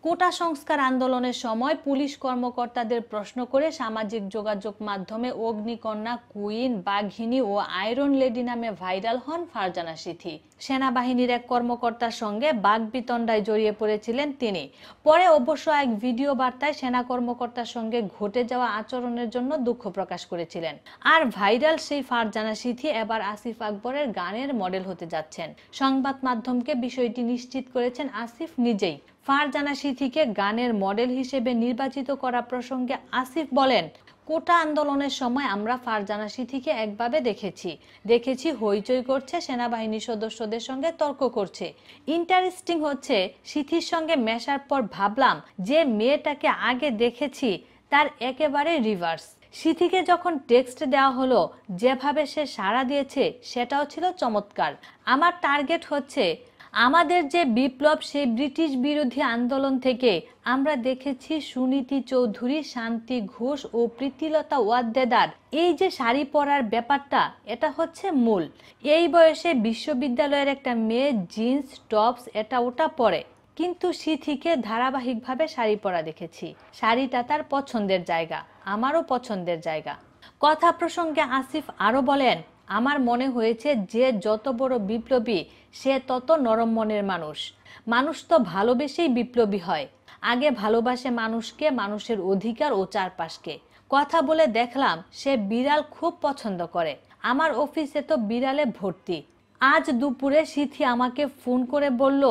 কোটা সংস্কার আন্দোলনের সময় পুলিশ কর্মকর্তাদের প্রশ্ন করে সামাজিক যোগাযোগ মাধ্যমে অগ্নিকন্যা, কুইন, বাঘিনী ও আয়রন লেডি নামে ভাইরাল হন ফারজানা সিথি। সেনাবাহিনীর এক কর্মকর্তার সঙ্গে বাগবিতণ্ডায় জড়িয়ে পড়েছিলেন তিনি। পরে অবশ্য এক ভিডিও বার্তায় সেনা কর্মকর্তার সঙ্গে ঘটে যাওয়া আচরণের জন্য দুঃখ প্রকাশ করেছিলেন। আর ভাইরাল সেই ফারজানা সিথি এবার আসিফ আকবরের গানের মডেল হতে যাচ্ছেন। সংবাদ মাধ্যমকে বিষয়টি নিশ্চিত করেছেন আসিফ নিজেই। ফারজানা সিথিকে গানের মডেল হিসেবে নির্বাচিত করা প্রসঙ্গে আসিফ বলেন, কোটা আন্দোলনের সময় আমরা ফারজানা সিথিকে একভাবে দেখেছি হইচই করছে, সেনাবাহিনীর সদস্যদের সঙ্গে তর্ক করছে। ইন্টারেস্টিং হচ্ছে, সিথির সঙ্গে মেশার পর ভাবলাম যে মেয়েটাকে আগে দেখেছি তার একেবারে রিভার্স। সিথিকে যখন টেক্সট দেওয়া হলো, যেভাবে সে সাড়া দিয়েছে সেটাও ছিল চমৎকার। আমার টার্গেট হচ্ছে, আমাদের যে বিপ্লব, সেই ব্রিটিশ বিরোধী আন্দোলন থেকে আমরা দেখেছি সুনীতি চৌধুরী, শান্তি ঘোষ ও প্রীতিলতা ওয়াদ্দেদার এই যে শাড়ি পরার ব্যাপারটা, এটা হচ্ছে মূল। এই বয়সে বিশ্ববিদ্যালয়ের একটা মেয়ে জিন্স টপস এটা ওটা পরে, কিন্তু সিথিকে ধারাবাহিকভাবে শাড়ি পরা দেখেছি। শাড়িটা তার পছন্দের জায়গা, আমারও পছন্দের জায়গা। কথা প্রসঙ্গে আসিফ আরো বলেন, আমার মনে হয়েছে যে যত বড় বিপ্লবী সে তত নরম মনের মানুষ। মানুষ তো ভালোবেসেই বিপ্লবী হয়। আগে ভালোবাসে মানুষকে, মানুষের অধিকার ও চারপাশকে। কথা বলে দেখলাম সে বিড়াল খুব পছন্দ করে। আমার অফিসে তো বিড়ালে ভর্তি। আজ দুপুরে সিথি আমাকে ফোন করে বলল,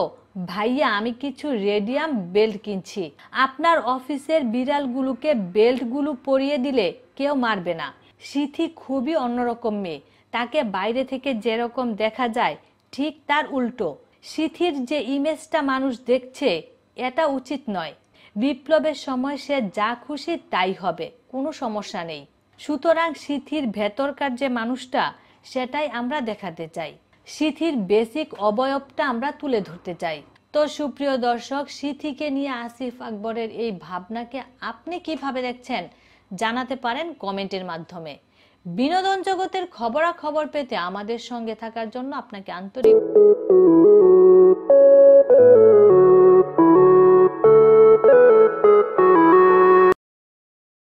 ভাইয়া আমি কিছু রেডিয়াম বেল্ট কিনছি, আপনার অফিসের বিড়ালগুলোকে বেল্টগুলো পরিয়ে দিলে কেউ মারবে না। সিথি খুবই অন্যরকম মেয়ে, তাকে বাইরে থেকে যেরকম দেখা যায় ঠিক তার উল্টো। সিথির যে ইমেজটা মানুষ দেখছে এটা উচিত নয়। বিপ্লবের সময় সে যা খুশি তাই হবে, কোনো সমস্যা নেই। সুতরাং সিথির ভেতরকার যে মানুষটা সেটাই আমরা দেখাতে চাই। সিথির বেসিক অবয়বটা আমরা তুলে ধরতে চাই। তো সুপ্রিয় দর্শক, সিথিকে নিয়ে আসিফ আকবরের এই ভাবনাকে আপনি কিভাবে দেখছেন জানাতে পারেন কমেন্টের মাধ্যমে। বিনোদন জগতের খবরাখবর পেতে আমাদের সঙ্গে থাকার জন্য আপনাকে আন্তরিক